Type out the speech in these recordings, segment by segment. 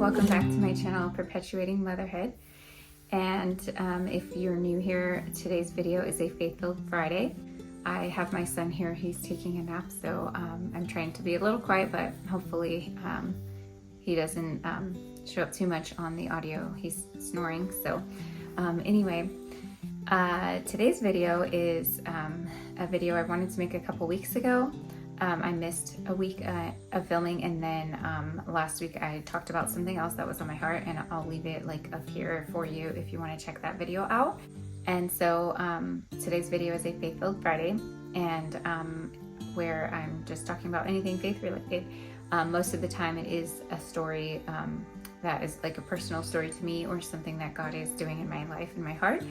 welcome back to my channel, Perpetuating Motherhood. And if you're new here, today's video is a Faith-Filled Friday. I have my son here, he's taking a nap, so I'm trying to be a little quiet, but hopefully he doesn't show up too much on the audio. He's snoring. So anyway, today's video is a video I wanted to make a couple weeks ago. I missed a week of filming, and then last week I talked about something else that was on my heart, and I'll leave it like up here for you if you want to check that video out. And so today's video is a Faith-Filled Friday, and where I'm just talking about anything faith related. Most of the time it is a story that is like a personal story to me, or something that God is doing in my life and my heart.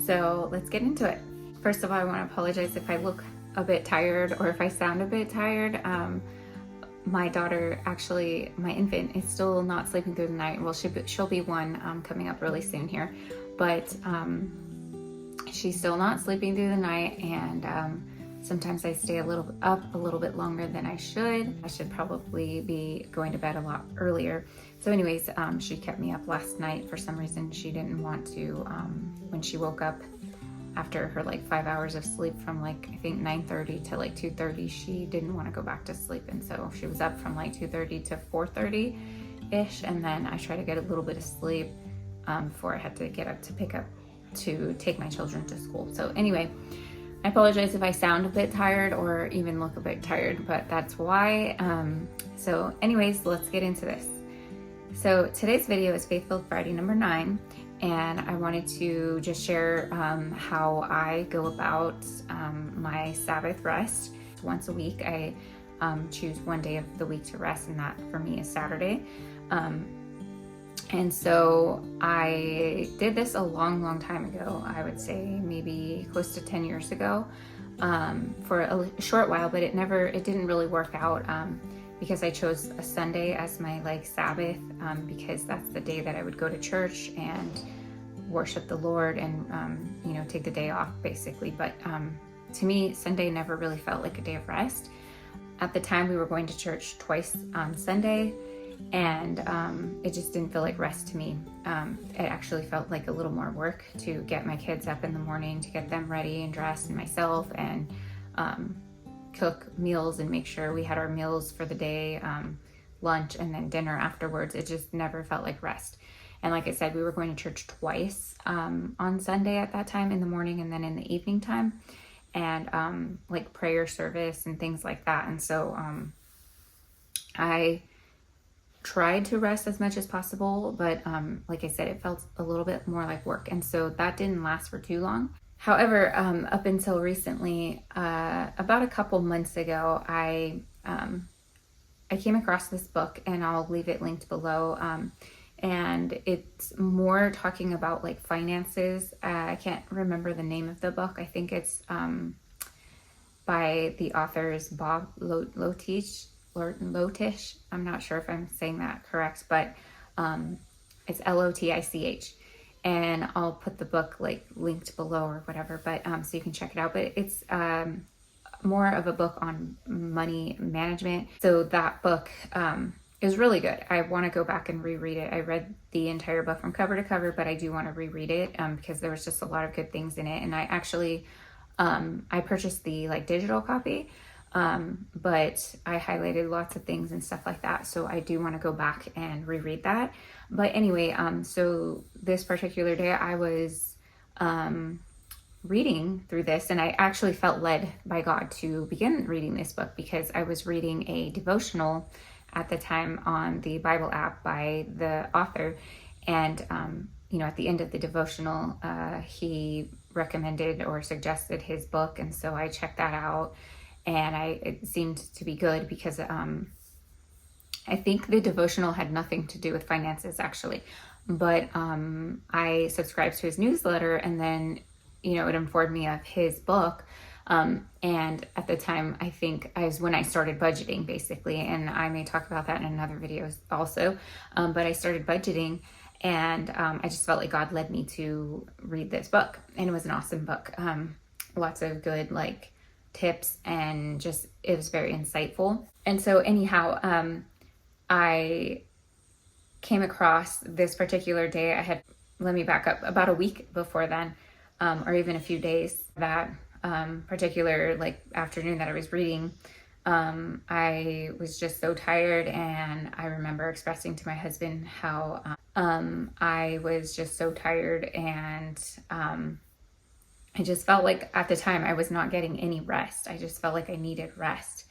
So let's get into it. First of all, I want to apologize if I look a bit tired or if I sound a bit tired. My daughter, actually my infant, is still not sleeping through the night. Well, she'll be one coming up really soon here, but she's still not sleeping through the night, and sometimes I stay up a little bit longer than I should. I should probably be going to bed a lot earlier. So anyways, she kept me up last night. For some reason she didn't want to, when she woke up after her like 5 hours of sleep from like I think 9:30 to like 2:30, she didn't want to go back to sleep, and so she was up from like 2:30 to 4:30 ish, and then I tried to get a little bit of sleep before I had to get up to take my children to school. So anyway, I apologize if I sound a bit tired or even look a bit tired, but that's why. So anyways, let's get into this. So today's video is Faith-Filled Friday number 9. And I wanted to just share how I go about my Sabbath rest. Once a week, I choose one day of the week to rest, and that for me is Saturday. And so I did this a long time ago. I would say maybe close to 10 years ago, for a short while, but it didn't really work out. Because I chose a Sunday as my like Sabbath, because that's the day that I would go to church and worship the Lord and take the day off basically. But to me, Sunday never really felt like a day of rest. At the time, we were going to church twice on Sunday, and it just didn't feel like rest to me. It actually felt like a little more work to get my kids up in the morning, to get them ready and dressed, and myself, and cook meals and make sure we had our meals for the day, lunch and then dinner afterwards. It just never felt like rest. And like I said, we were going to church twice on Sunday at that time, in the morning and then in the evening time, and like prayer service and things like that. And so I tried to rest as much as possible, but like I said, it felt a little bit more like work, and so that didn't last for too long. However, up until recently, about a couple months ago, I came across this book, and I'll leave it linked below. And it's more talking about like finances. I can't remember the name of the book. I think it's by the authors Bob Lotish. I'm not sure if I'm saying that correct, but it's Lotich. And I'll put the book like linked below or whatever, but so you can check it out. But it's more of a book on money management. So that book is really good. I want to go back and reread it. I read the entire book from cover to cover, but I do want to reread it because there was just a lot of good things in it. And I actually I purchased the like digital copy, but I highlighted lots of things and stuff like that. So I do want to go back and reread that. But anyway, so this particular day I was reading through this, and I actually felt led by God to begin reading this book because I was reading a devotional at the time on the Bible app by the author. And, at the end of the devotional, he recommended or suggested his book. And so I checked that out, and it seemed to be good because I think the devotional had nothing to do with finances actually, but I subscribed to his newsletter, and then it informed me of his book, and at the time I think was when I started budgeting basically, and I may talk about that in another video also, but I started budgeting, and I just felt like God led me to read this book, and it was an awesome book. Lots of good like tips, and just it was very insightful. And so anyhow, I came across this particular day. Let me back up, about a week before then, or even a few days, that particular like afternoon that I was reading, I was just so tired, and I remember expressing to my husband how I was just so tired, and I just felt like at the time I was not getting any rest. I just felt like I needed rest.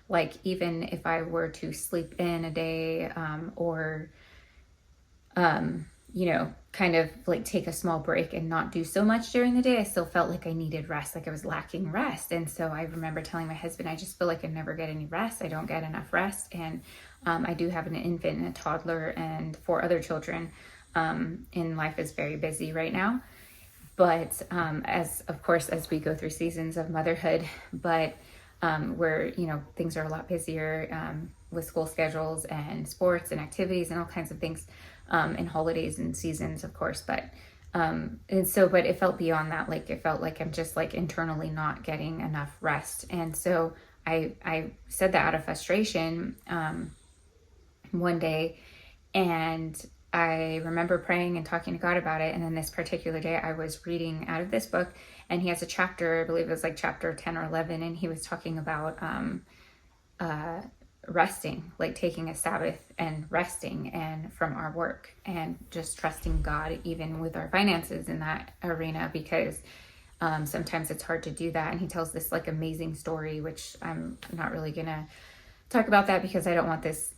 Like even if I were to sleep in a day, or kind of like take a small break and not do so much during the day, I still felt like I needed rest, like I was lacking rest. And so I remember telling my husband, I just feel like I never get any rest. I don't get enough rest. And I do have an infant and a toddler and 4 other children, and life is very busy right now. But of course, as we go through seasons of motherhood, but where, things are a lot busier with school schedules and sports and activities and all kinds of things, and holidays and seasons, of course. But but it felt beyond that. Like it felt like I'm just like internally not getting enough rest. And so I said that out of frustration one day, and I remember praying and talking to God about it. And then this particular day I was reading out of this book, and he has a chapter, I believe it was like chapter 10 or 11. And he was talking about resting, like taking a Sabbath and resting and from our work, and just trusting God, even with our finances in that arena, because sometimes it's hard to do that. And he tells this like amazing story, which I'm not really gonna talk about that because I don't want this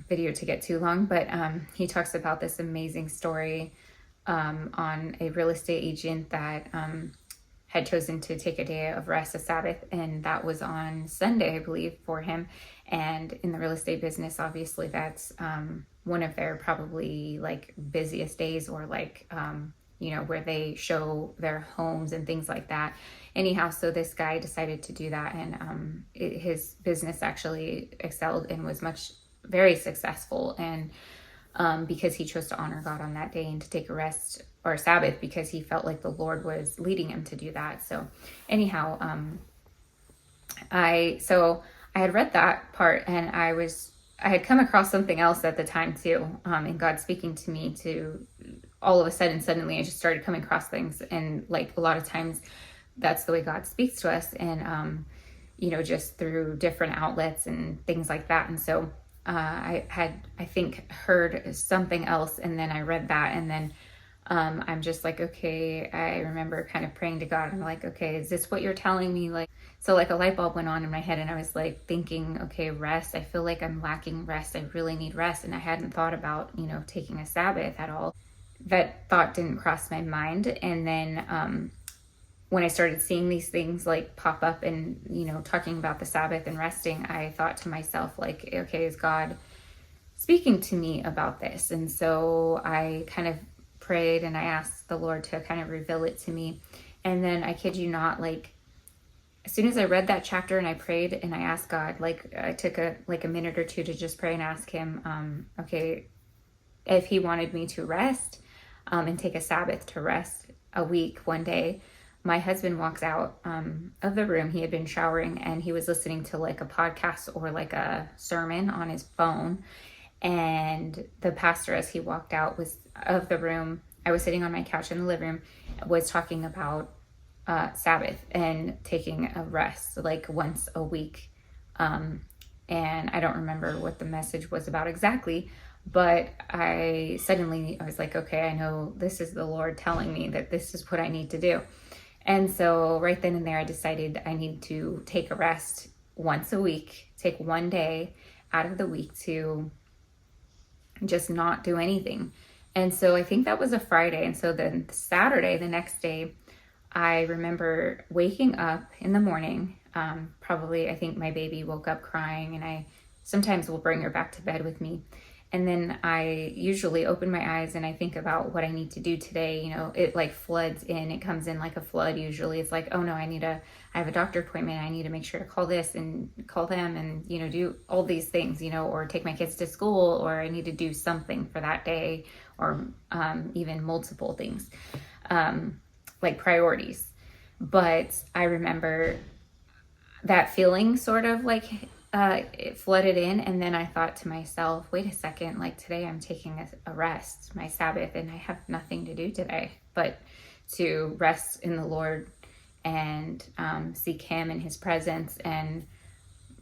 video to get too long, but he talks about this amazing story on a real estate agent that had chosen to take a day of rest, a Sabbath, and that was on Sunday, I believe, for him. And in the real estate business, obviously that's one of their probably like busiest days, or like where they show their homes and things like that. Anyhow, so this guy decided to do that, and his business actually excelled and was very successful. And because he chose to honor God on that day and to take a rest or a Sabbath, because he felt like the Lord was leading him to do that. So anyhow, I had read that part, and I had come across something else at the time too, and God speaking to me to all of a suddenly I just started coming across things. And like a lot of times that's the way God speaks to us, and just through different outlets and things like that. And so I think heard something else, and then I read that, and then I'm just like, okay, I remember kind of praying to God. I'm like, okay, is this what you're telling me? So a light bulb went on in my head, and I was like thinking, okay, rest. I feel like I'm lacking rest. I really need rest. And I hadn't thought about, taking a Sabbath at all. That thought didn't cross my mind. And then when I started seeing these things like pop up and, talking about the Sabbath and resting, I thought to myself, like, okay, is God speaking to me about this? And so I kind of prayed, and I asked the Lord to kind of reveal it to me. And then I kid you not, like as soon as I read that chapter and I prayed and I asked God, like I took a minute or two to just pray and ask him, okay, if he wanted me to rest and take a Sabbath to rest a week, one day. My husband walks out of the room. He had been showering, and he was listening to like a podcast or like a sermon on his phone. And the pastor, as he walked out of the room, I was sitting on my couch in the living room, was talking about Sabbath and taking a rest like once a week. And I don't remember what the message was about exactly, but I was like, okay, I know this is the Lord telling me that this is what I need to do. And so right then and there, I decided I need to take a rest once a week, take one day out of the week to just not do anything. And so I think that was a Friday. And so then Saturday, the next day, I remember waking up in the morning. Probably, I think my baby woke up crying, and I sometimes will bring her back to bed with me. And then I usually open my eyes and I think about what I need to do today. It like floods in, it comes in like a flood. Usually it's like, oh no, I have a doctor appointment. I need to make sure to call this and call them and, do all these things, or take my kids to school, or I need to do something for that day, or even multiple things, like priorities. But I remember that feeling sort of like it flooded in, and then I thought to myself, wait a second, like today I'm taking a rest, my Sabbath, and I have nothing to do today but to rest in the Lord and seek Him in His presence and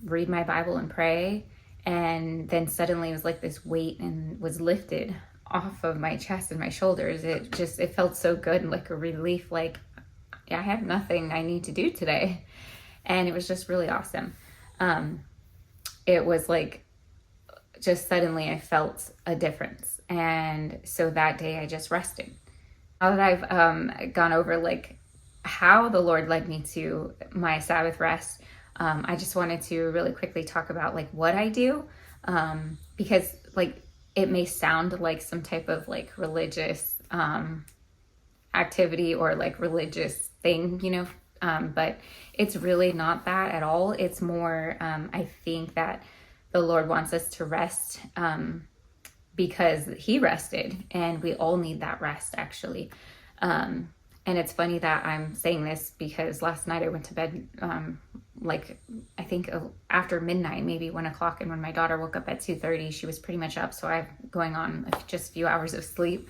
read my Bible and pray. And then suddenly it was like this weight and was lifted off of my chest and my shoulders. It felt so good and like a relief, like I have nothing I need to do today. And it was just really awesome. It was like just suddenly I felt a difference. And so that day I just rested. Now that I've gone over like how the Lord led me to my Sabbath rest, I just wanted to really quickly talk about like what I do, because like it may sound like some type of like religious activity or like religious thing, you know, but it's really not that at all. It's more, I think that the Lord wants us to rest because He rested, and we all need that rest actually. And it's funny that I'm saying this because last night I went to bed, like I think after midnight, maybe 1 o'clock. And when my daughter woke up at 2:30, she was pretty much up. So I'm going on just a few hours of sleep.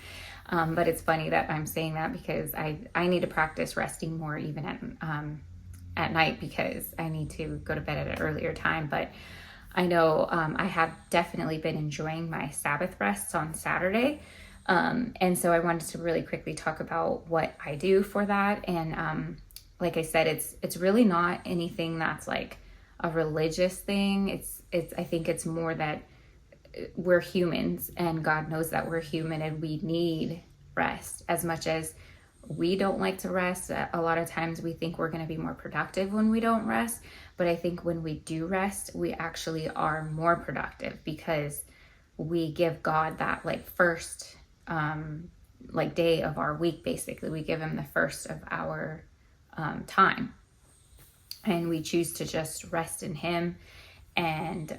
But it's funny that I'm saying that because I need to practice resting more even at night, because I need to go to bed at an earlier time. But I know I have definitely been enjoying my Sabbath rests on Saturday. And so I wanted to really quickly talk about what I do for that. And like I said, it's really not anything that's like a religious thing. I think it's more that we're humans, and God knows that we're human and we need rest. As much as we don't like to rest, a lot of times we think we're going to be more productive when we don't rest. But I think when we do rest, we actually are more productive because we give God that like first like day of our week. Basically we give Him the first of our time, and we choose to just rest in Him and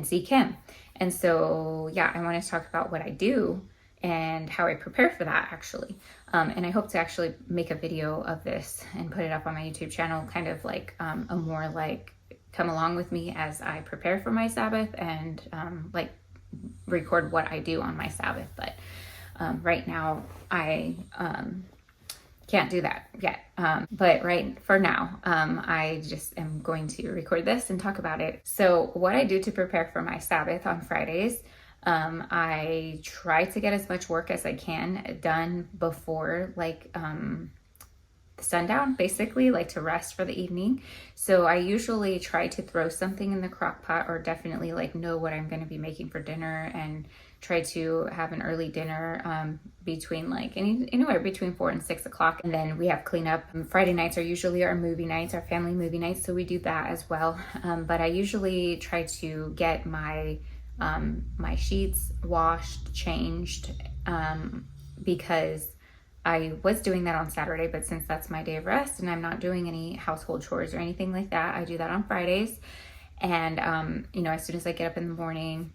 seek Him. And so yeah, I want to talk about what I do and how I prepare for that actually. And I hope to actually make a video of this and put it up on my YouTube channel, kind of like a more like come along with me as I prepare for my Sabbath, and like record what I do on my Sabbath. But right now I can't do that yet. But right for now, I just am going to record this and talk about it. So what I do to prepare for my Sabbath on Fridays, I try to get as much work as I can done before like sundown, basically, like to rest for the evening. So I usually try to throw something in the crock pot, or definitely like know what I'm going to be making for dinner, and try to have an early dinner between like anywhere between 4 and 6 o'clock. And then we have cleanup. Friday nights are usually our movie nights, our family movie nights, so we do that as well. But I usually try to get my my sheets washed, changed, because I was doing that on Saturday, but since that's my day of rest and I'm not doing any household chores or anything like that, I do that on Fridays. And, you know, as soon as I get up in the morning,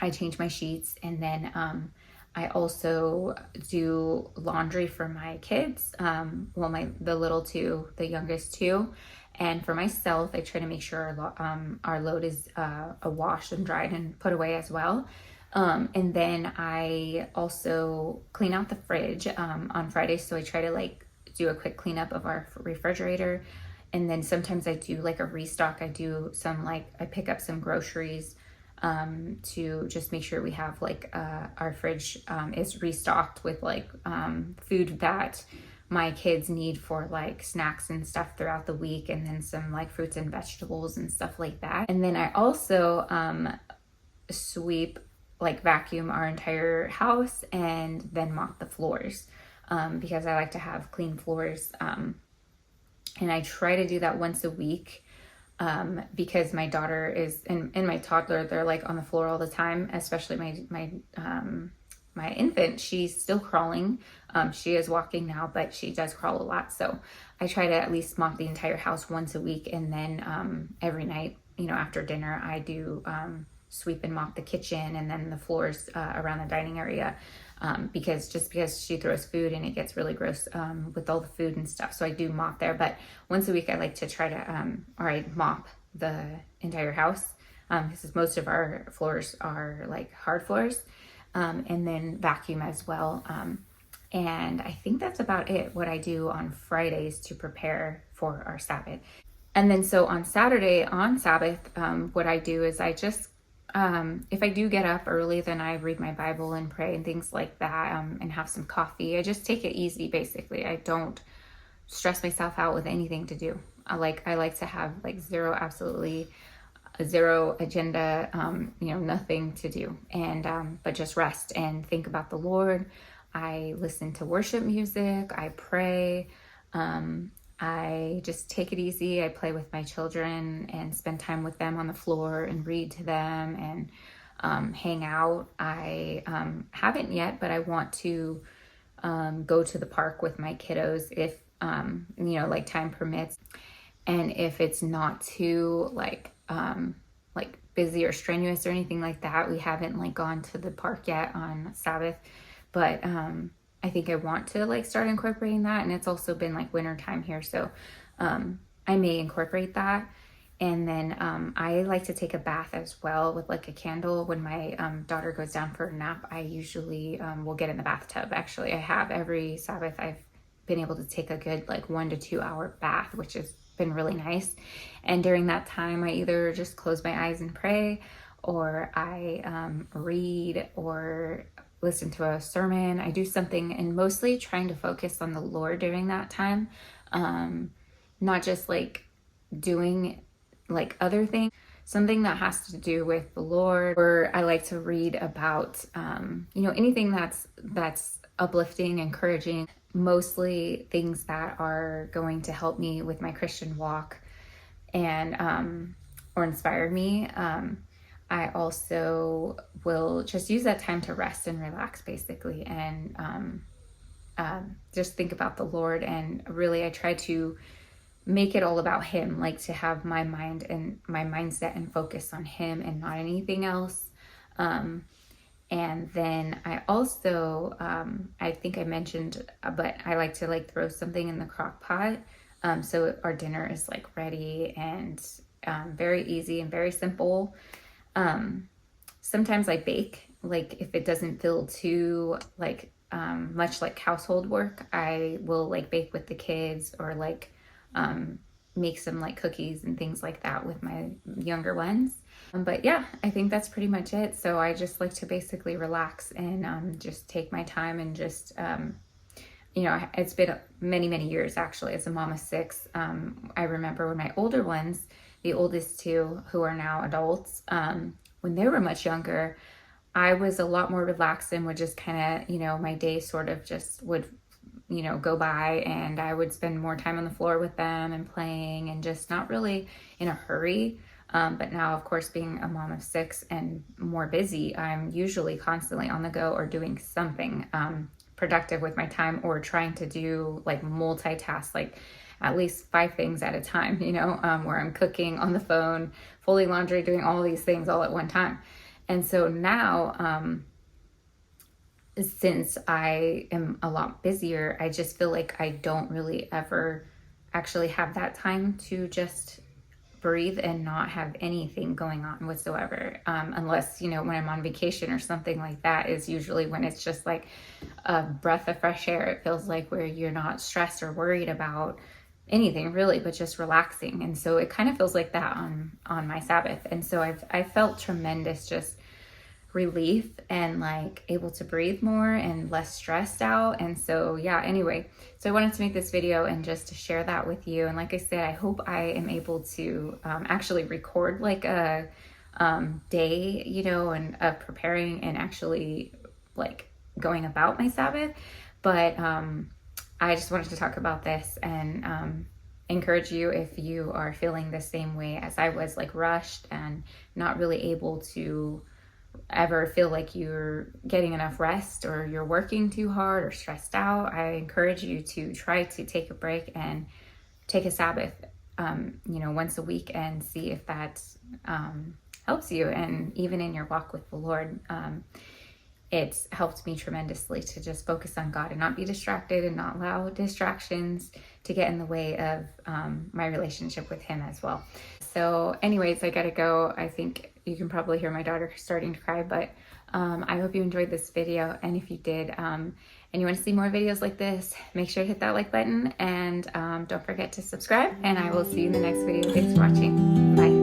I change my sheets, and then I also do laundry for my kids. Well, the little two, the youngest two. And for myself, I try to make sure our load is washed and dried and put away as well. And then I also clean out the fridge on Fridays. So I try to like do a quick cleanup of our refrigerator. And then sometimes I do like a restock. I do some I pick up some groceries to just make sure we have like our fridge is restocked with like food that my kids need for like snacks and stuff throughout the week, and then some like fruits and vegetables and stuff like that. And then I also sweep, like vacuum our entire house, and then mop the floors because I like to have clean floors, and I try to do that once a week because my daughter and my toddler, they're like on the floor all the time, especially my infant. She's still crawling. She is walking now, but she does crawl a lot. So I try to at least mop the entire house once a week. And then every night, you know, after dinner, I do sweep and mop the kitchen, and then the floors around the dining area, because she throws food and it gets really gross with all the food and stuff. So I do mop there. But once a week, I like to try to, or I mop the entire house. Because most of our floors are like hard floors, and then vacuum as well. And I think that's about it, what I do on Fridays to prepare for our Sabbath. And then so on Saturday, on Sabbath, what I do is I just, if I do get up early, then I read my Bible and pray and things like that, and have some coffee. I just take it easy, basically. I don't stress myself out with anything to do. I like to have like absolutely zero agenda, nothing to do, and but just rest and think about the Lord. I listen to worship music. I pray. I just take it easy. I play with my children and spend time with them on the floor and read to them and hang out. I haven't yet, but I want to go to the park with my kiddos if like time permits, and if it's not too like busy or strenuous or anything like that. We haven't like gone to the park yet on Sabbath, but I think I want to like start incorporating that. And it's also been like winter time here, so I may incorporate that. And then I like to take a bath as well with like a candle. When my daughter goes down for a nap, I usually will get in the bathtub. Actually, I have every Sabbath. I've been able to take a good like 1 to 2 hour bath, which has been really nice. And during that time, I either just close my eyes and pray, or I read or listen to a sermon. I do something, and mostly trying to focus on the Lord during that time, not just like doing like other things, something that has to do with the Lord. Or I like to read about anything that's uplifting, encouraging, mostly things that are going to help me with my Christian walk and or inspire me. I also will just use that time to rest and relax, basically, and just think about the Lord. And really, I try to make it all about Him, like to have my mind and my mindset and focus on Him and not anything else. And then I also, I think I mentioned, but I like to like throw something in the crock pot. So our dinner is like ready and very easy and very simple. Sometimes I bake, like if it doesn't feel too like much like household work, I will like bake with the kids, or like make some like cookies and things like that with my younger ones. But yeah, I think that's pretty much it. So I just like to basically relax and just take my time and just, it's been many, many years actually as a mom of 6. I remember when my older ones, the oldest 2 who are now adults, when they were much younger, I was a lot more relaxed and would just kind of, my day sort of just would, go by, and I would spend more time on the floor with them and playing and just not really in a hurry. But now, of course, being a mom of 6 and more busy, I'm usually constantly on the go or doing something productive with my time, or trying to do like multitask, like at least 5 things at a time, where I'm cooking, on the phone, folding laundry, doing all these things all at one time. And so now, since I am a lot busier, I just feel like I don't really ever actually have that time to just breathe and not have anything going on whatsoever, unless when I'm on vacation or something like that, is usually when it's just like a breath of fresh air. It feels like, where you're not stressed or worried about anything really, but just relaxing. And so it kind of feels like that on my Sabbath. And so I felt tremendous just relief and like able to breathe more and less stressed out. And so yeah, anyway, so I wanted to make this video and just to share that with you. And like I said, I hope I am able to actually record like a day, and preparing and actually like going about my Sabbath. But I just wanted to talk about this and encourage you, if you are feeling the same way as I was, like rushed and not really able to ever feel like you're getting enough rest, or you're working too hard or stressed out. I encourage you to try to take a break and take a Sabbath, once a week, and see if that helps you, and even in your walk with the Lord. it's helped me tremendously to just focus on God and not be distracted and not allow distractions to get in the way of my relationship with Him as well. So anyways, I gotta go. I think you can probably hear my daughter starting to cry, but I hope you enjoyed this video. And if you did, and you want to see more videos like this, make sure to hit that like button, and don't forget to subscribe, and I will see you in the next video. Thanks for watching. Bye.